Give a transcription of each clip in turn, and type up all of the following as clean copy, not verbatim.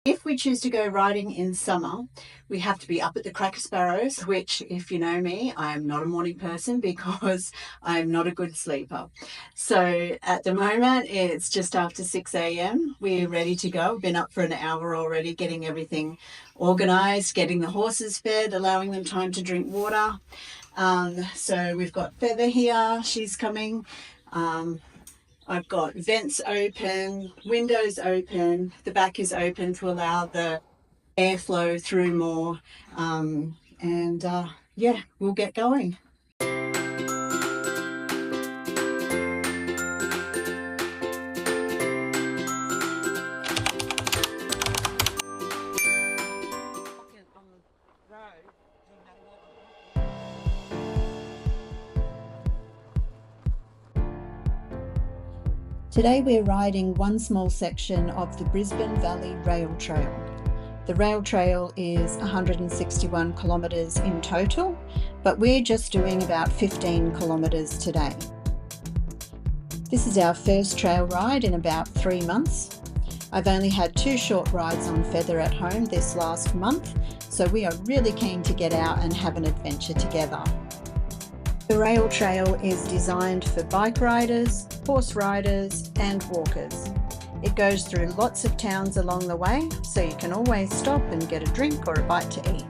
If we choose to go riding in summer, we have to be up at the Cracker Sparrows, which, if you know me, I am not a morning person because I'm not a good sleeper. So at the moment, it's just after 6 a.m. We're ready to go. We've been up for an hour already, getting everything organised, getting the horses fed, allowing them time to drink water. So we've got Feather here. She's coming. I've got vents open, windows open, the back is open to allow the airflow through more. Yeah, we'll get going. Today we're riding one small section of the Brisbane Valley Rail Trail. The rail trail is 161 kilometres in total, but we're just doing about 15 kilometres today. This is our first trail ride in about 3 months. I've only had 2 short rides on Feather at home this last month, so we are really keen to get out and have an adventure together. The rail trail is designed for bike riders, horse riders and walkers. It goes through lots of towns along the way, so you can always stop and get a drink or a bite to eat.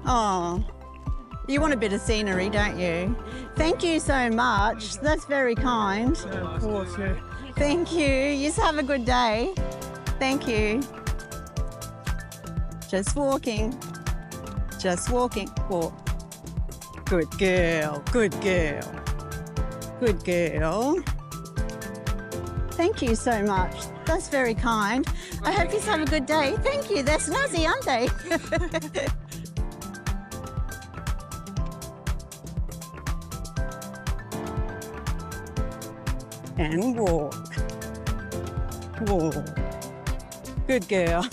Oh, you want a bit of scenery, don't you? Thank you so much. That's very kind. Of course, yeah. Thank you. You have a good day. Thank you. Just walking. Just walking. Walk. Good girl. Good girl. Good girl. Thank you so much. That's very kind. I hope you have a good day. Thank you. They're snazzy, aren't they? And walk. Walk. Good girl.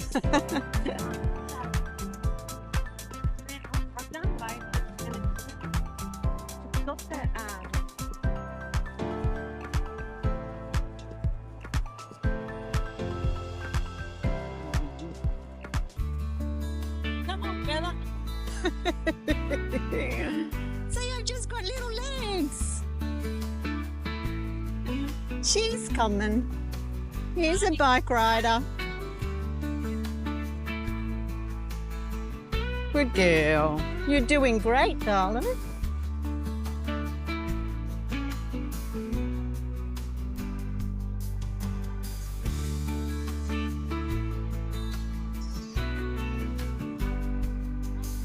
Come on, Bella. See, I've just got little legs. She's coming. Here's a bike rider. Good girl. You're doing great, darling.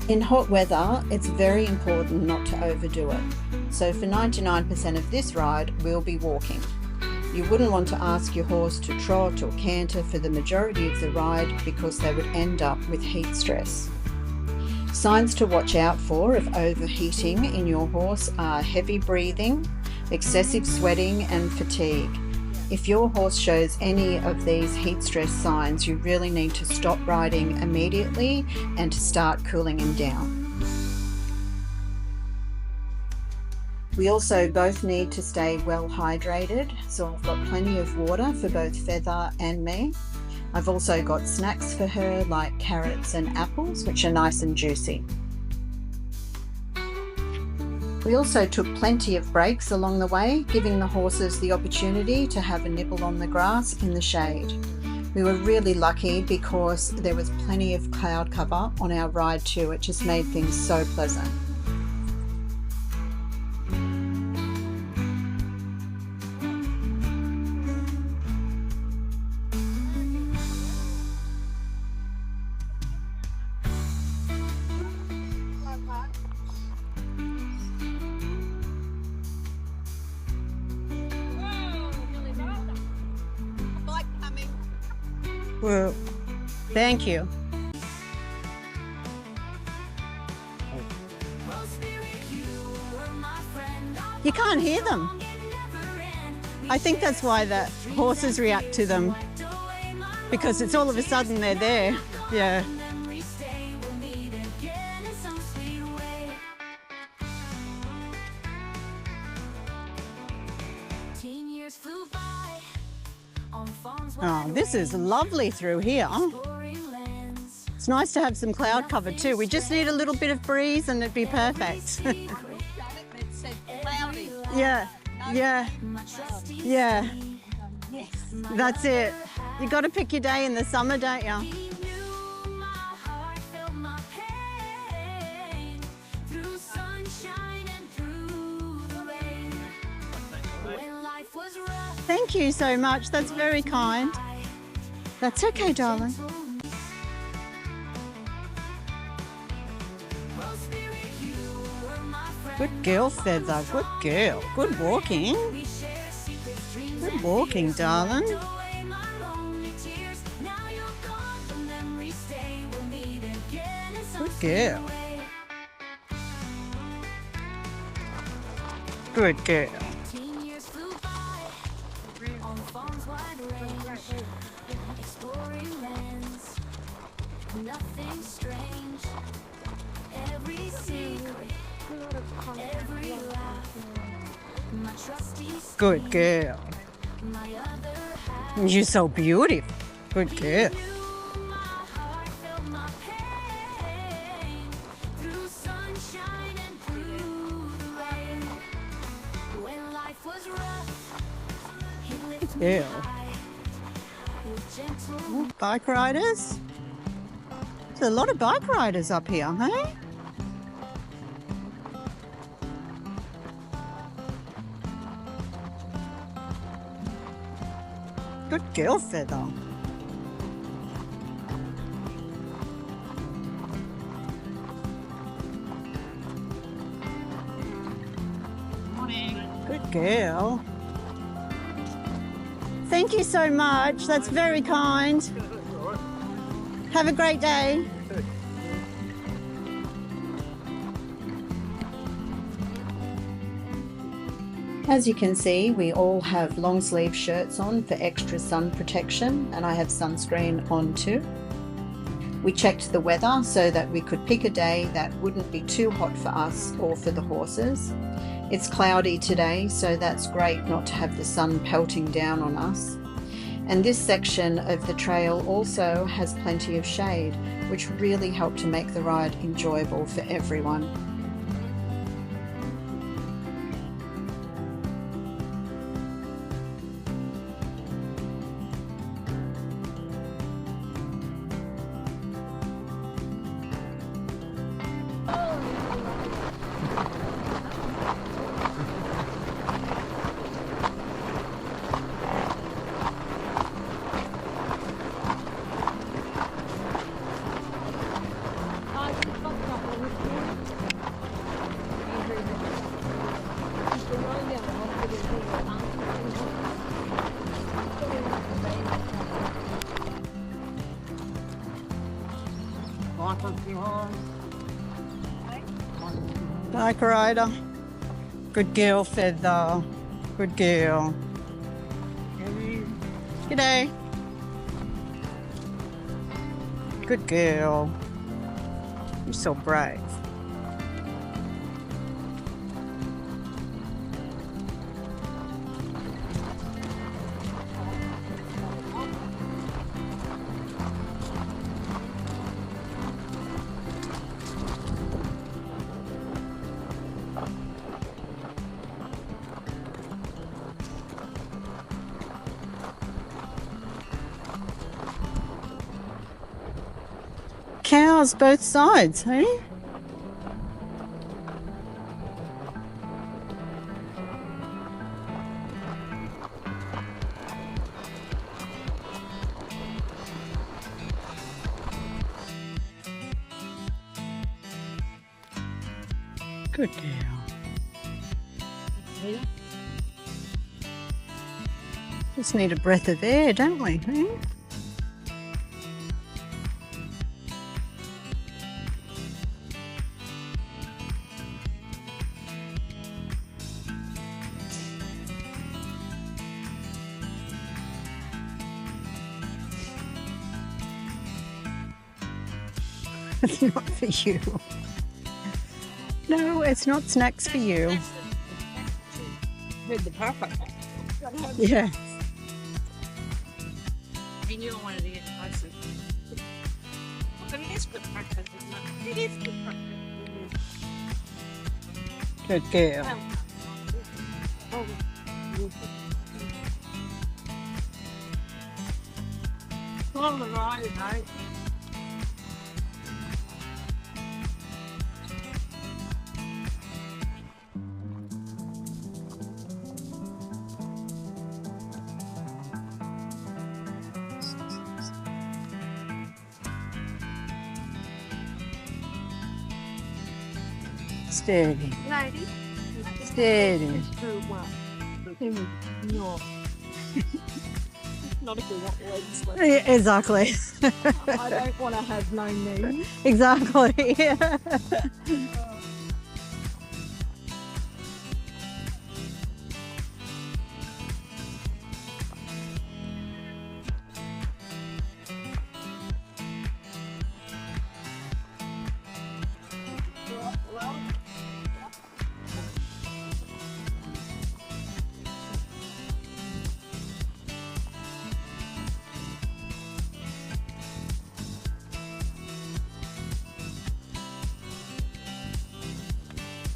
In hot weather, it's very important not to overdo it. So for 99% of this ride, we'll be walking. You wouldn't want to ask your horse to trot or canter for the majority of the ride because they would end up with heat stress. Signs to watch out for of overheating in your horse are heavy breathing, excessive sweating and fatigue. If your horse shows any of these heat stress signs, you really need to stop riding immediately and to start cooling him down. We also both need to stay well hydrated, so I've got plenty of water for both Feather and me. I've also got snacks for her like carrots and apples, which are nice and juicy. We also took plenty of breaks along the way, giving the horses the opportunity to have a nibble on the grass in the shade. We were really lucky because there was plenty of cloud cover on our ride too. It just made things so pleasant. Well, thank you. You can't hear them. I think that's why the horses react to them, because it's all of a sudden they're there. Yeah. Oh, this is lovely through here. It's nice to have some cloud cover too. We just need a little bit of breeze and it'd be perfect. Yeah, yeah, yeah. That's it. You got to pick your day in the summer, don't you? Thank you so much. That's very kind. That's okay, darling. Good girl, Feather. Good girl. Good walking. Good walking, darling. Good girl. Good girl. Nothing strange. Every secret, every laugh. My trusty Good girl. my other half. You're so beautiful. Good girl. My heart felt my pain through sunshine and through the rain. When life was rough, he lifted me Yeah. high with gentle. Bike riders. There's a lot of bike riders up here, hey? Good girl, Feather. Good girl. Thank you so much. That's very kind. Have a great day. As you can see, we all have long sleeve shirts on for extra sun protection, and I have sunscreen on too. We checked the weather so that we could pick a day that wouldn't be too hot for us or for the horses. It's cloudy today, so that's great not to have the sun pelting down on us. And this section of the trail also has plenty of shade, which really helped to make the ride enjoyable for everyone. Bike rider. Good girl, Feather. Good girl. G'day. Good girl. You're so brave. Cows both sides, hey? Good girl. Just need a breath of air, don't we? Hey? It's not for you. No, it's not snacks for you. With the purpose. Yeah. You knew I wanted to get closer. But it is good practice, isn't it? It is good practice. Good girl. On the right, mate. Steady. Lady. Steady. No. Not if you want legs. Yeah, exactly. I don't want to have no knees. Exactly.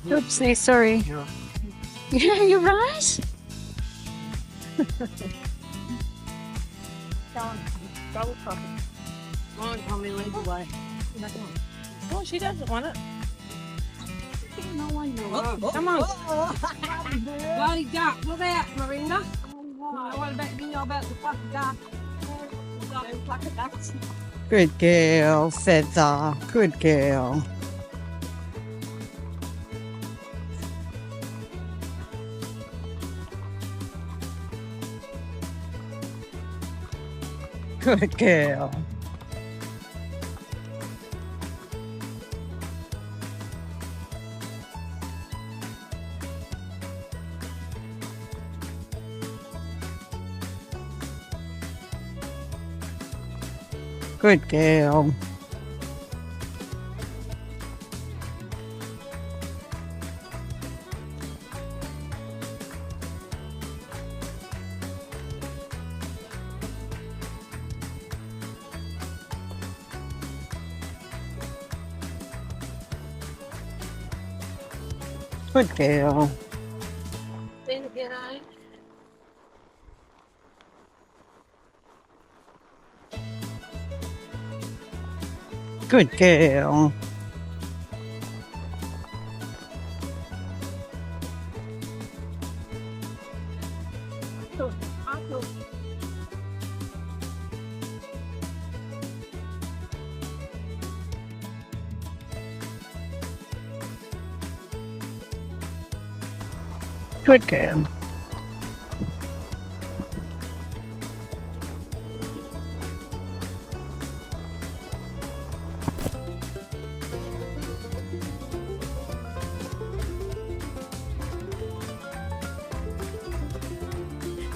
Oopsie, sorry. Yeah, you're right. Go on. Go across it. Come on, Tommy, lead the way. Oh, she doesn't want it. No, I know. Come on. Bloody duck. Look out, Marinda. I want to know about the fucking duck. Fucking ducks. Good girl, Feather. Good girl. Good girl. Good girl. Good girl. Then again, I. Good girl. Good girl.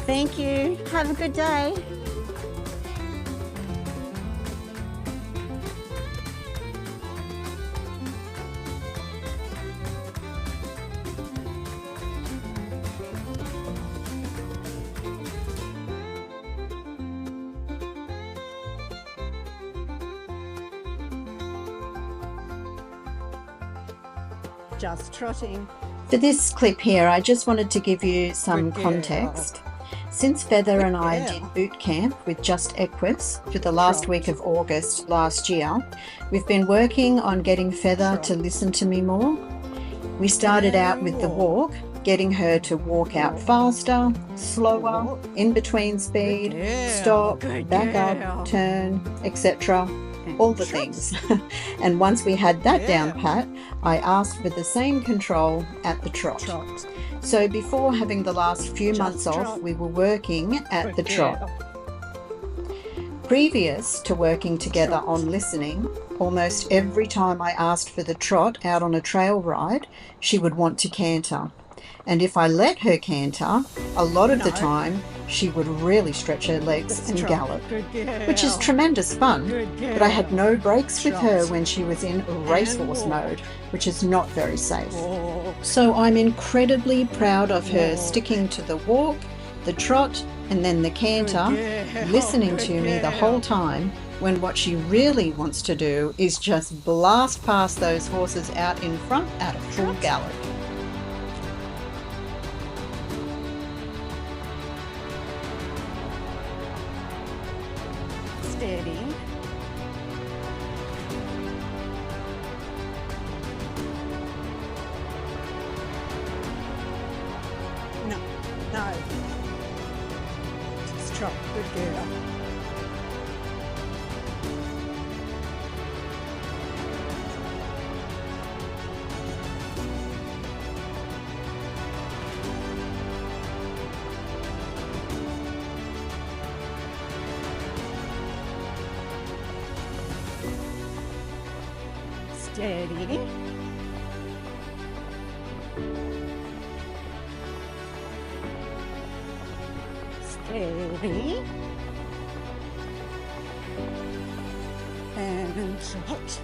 Thank you. Have a good day. Just trotting. For this clip here, I just wanted to give you some Good girl. context. Since Feather and I girl. did boot camp with Just Equus for the last Trot. week of August last year, we've been working on getting Feather to listen to me more. We started out with the walk, getting her to walk out faster, slower, in between speed, girl. stop, Good back girl. up, turn, etc. All the things. And once we had that down pat, I asked for the same control at the trot. Trot. So before having the last few Just months off, trot. we were working at Good the trot. girl. Previous to working together Trot. on listening, almost every time I asked for the trot out on a trail ride, she would want to canter. And if I let her canter, a lot of the No. time she would really stretch her legs Just and trot. gallop, Good girl. which is tremendous fun. Good But I had no breaks with her Trot. when she was in racehorse walk. mode, which is not very safe. Walk. So I'm incredibly proud of her Walk. sticking to the walk The trot and then the canter, girl, listening good to me the girl. whole time, when what she really wants to do is just blast past those horses out in front at a full gallop. Steady. No, no. Just trot. Good girl. Steady. Steady. And trot.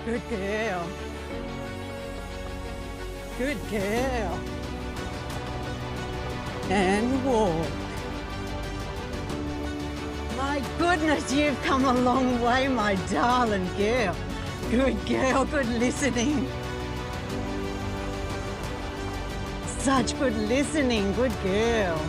Good girl. Good girl. And walk. My goodness, you've come a long way, my darling girl. Good girl, good listening. Such good listening, good girl.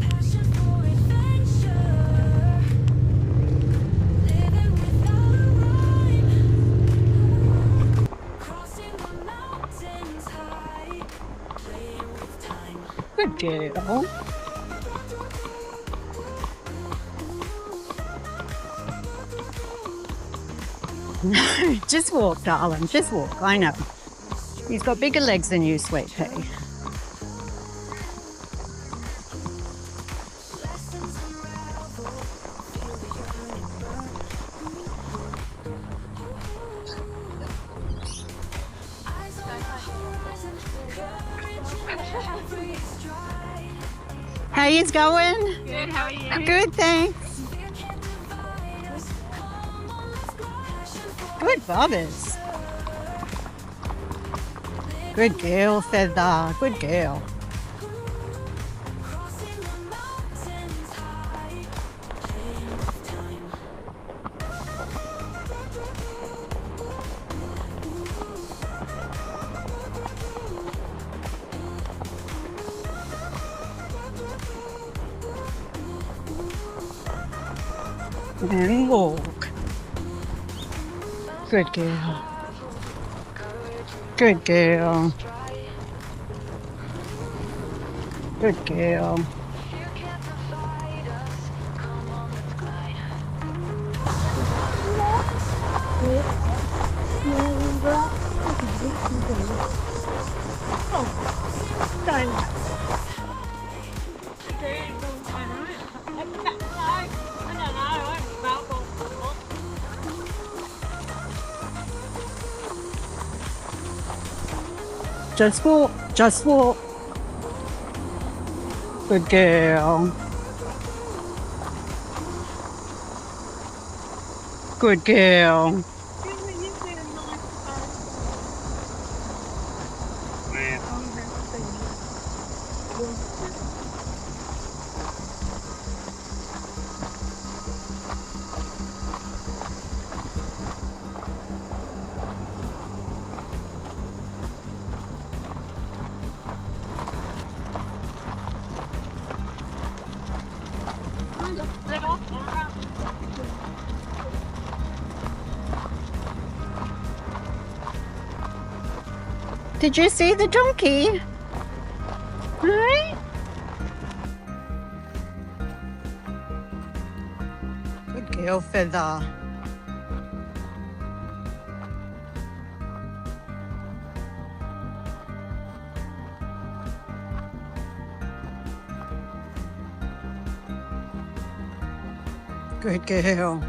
Passion for adventure, living without a rhyme, crossing the mountains high, playing with time. Good girl. Just walk, darling, just walk, I know. He's got bigger legs than you, sweet pea. Lessons unravel, feel the yearning burn. Eyes on the horizon, courage in every stride. How you going? Good, how are you? Good, thanks. Fear can't divide us. Come on, let's go. Passion for Good bobbers. Good girl, Feather. Good girl. crossing the mountains high, playing with time. And walk. Good girl. Good girl. Good girl. Fear can't divide us. Come on, let's glide. Just walk, just walk. Good girl. Good girl. Did you see the donkey? Hi. Good girl, Feather. Good girl.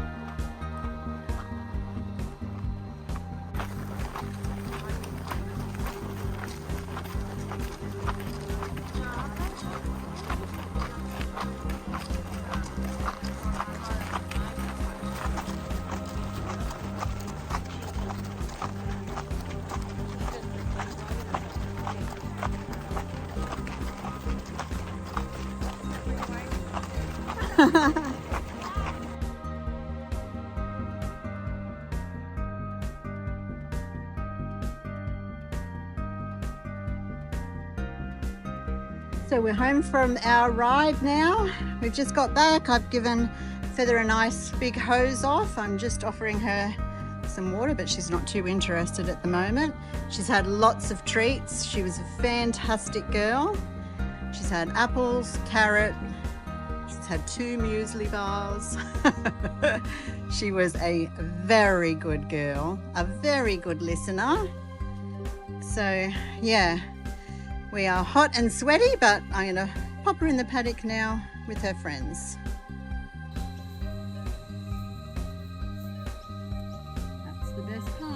So we're home from our ride now. We've just got back. I've given Feather a nice big hose off. I'm just offering her some water, but she's not too interested at the moment. She's had lots of treats. She was a fantastic girl. She's had apples, carrot. She's had 2 muesli bars. She was a very good girl, a very good listener. So yeah, we are hot and sweaty, but I'm gonna pop her in the paddock now with her friends. That's the best part.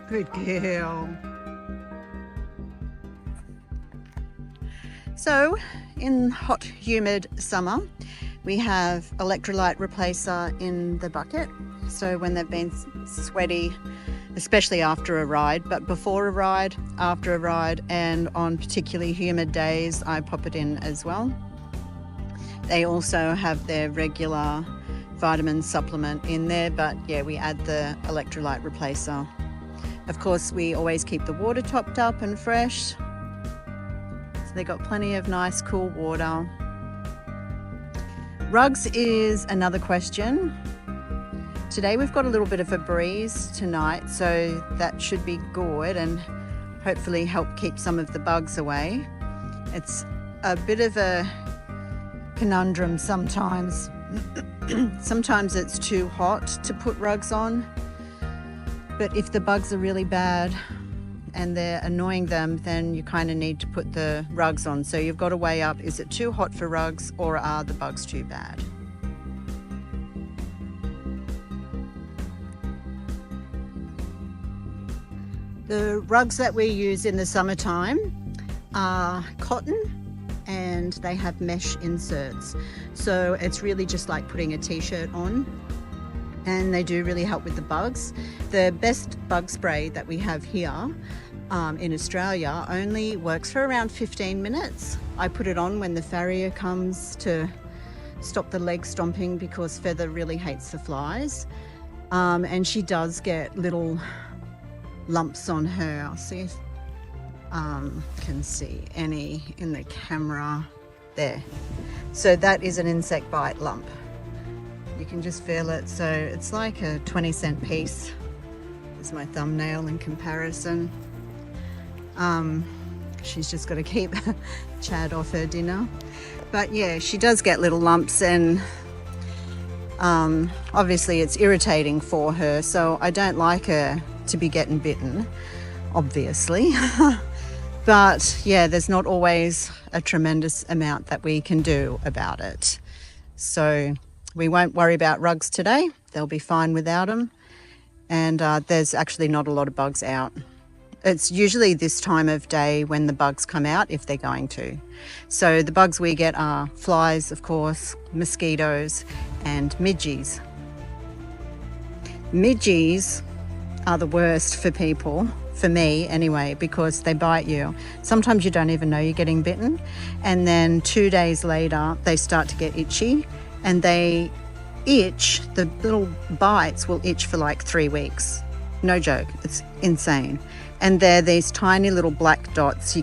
Good girl. So in hot, humid summer, we have electrolyte replacer in the bucket. So when they've been sweaty, especially after a ride, but before a ride, after a ride, and on particularly humid days, I pop it in as well. They also have their regular vitamin supplement in there, but yeah, we add the electrolyte replacer. Of course, we always keep the water topped up and fresh. So they got plenty of nice, cool water. Rugs is another question. Today we've got a little bit of a breeze tonight, so that should be good and hopefully help keep some of the bugs away. It's a bit of a conundrum sometimes. Sometimes it's too hot to put rugs on. But if the bugs are really bad and they're annoying them, then you kind of need to put the rugs on. So you've got to weigh up, is it too hot for rugs or are the bugs too bad? The rugs that we use in the summertime are cotton and they have mesh inserts. So it's really just like putting a t-shirt on. And they do really help with the bugs. The best bug spray that we have here in Australia only works for around 15 minutes. I put it on when the farrier comes to stop the leg stomping because Feather really hates the flies. And she does get little lumps on her. I'll see if can see any in the camera there. So that is an insect bite lump. You can just feel it. So it's like a 20-cent piece. It's my thumbnail in comparison. She's just got to keep Chad off her dinner. But yeah, she does get little lumps, and obviously it's irritating for her. So I don't like her to be getting bitten, obviously. But yeah, there's not always a tremendous amount that we can do about it. So we won't worry about rugs today. They'll be fine without them. And there's actually not a lot of bugs out. It's usually this time of day when the bugs come out, if they're going to. So the bugs we get are flies, of course, mosquitoes, and midges. Midges are the worst for people, for me anyway, because they bite you. Sometimes you don't even know you're getting bitten, and then 2 days later they start to get itchy, and they itch. The little bites will itch for like 3 weeks. No joke, it's insane. And they're these tiny little black dots.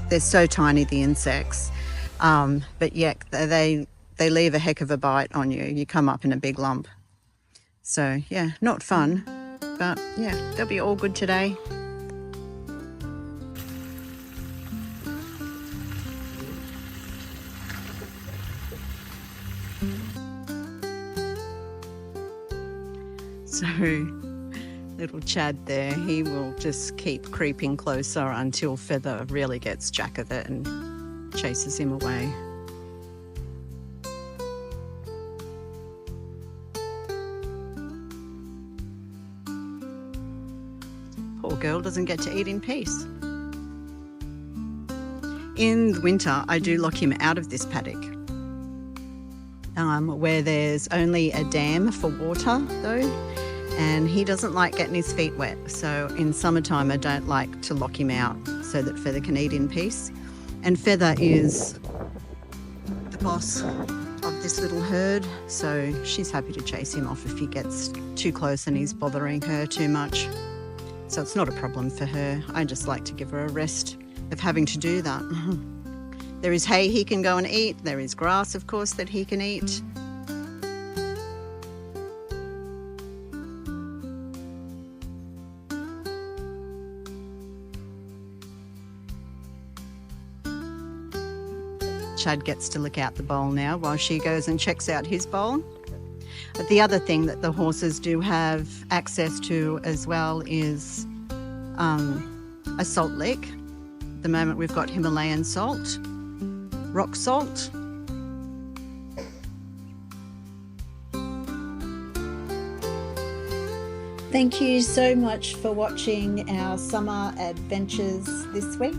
They're so tiny, the insects. But yeah, they leave a heck of a bite on you. You come up in a big lump. So yeah, not fun. But yeah, they'll be all good today. So little Chad there, he will just keep creeping closer until Feather really gets jack of it and chases him away. Poor girl doesn't get to eat in peace. In the winter, I do lock him out of this paddock, where there's only a dam for water though, and he doesn't like getting his feet wet. So in summertime, I don't like to lock him out so that Feather can eat in peace. And Feather is the boss of this little herd, so she's happy to chase him off if he gets too close and he's bothering her too much. So it's not a problem for her. I just like to give her a rest of having to do that. There is hay he can go and eat. There is grass, of course, that he can eat. Chad gets to lick out the bowl now while she goes and checks out his bowl. But the other thing that the horses do have access to as well is a salt lick. At the moment we've got Himalayan salt, rock salt. Thank you so much for watching our summer adventures this week.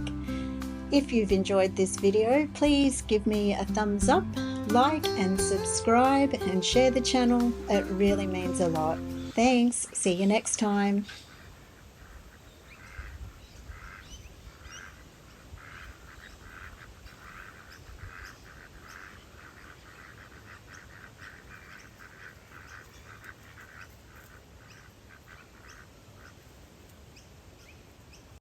If you've enjoyed this video, please give me a thumbs up, like and subscribe, and share the channel. It really means a lot. Thanks. See you next time.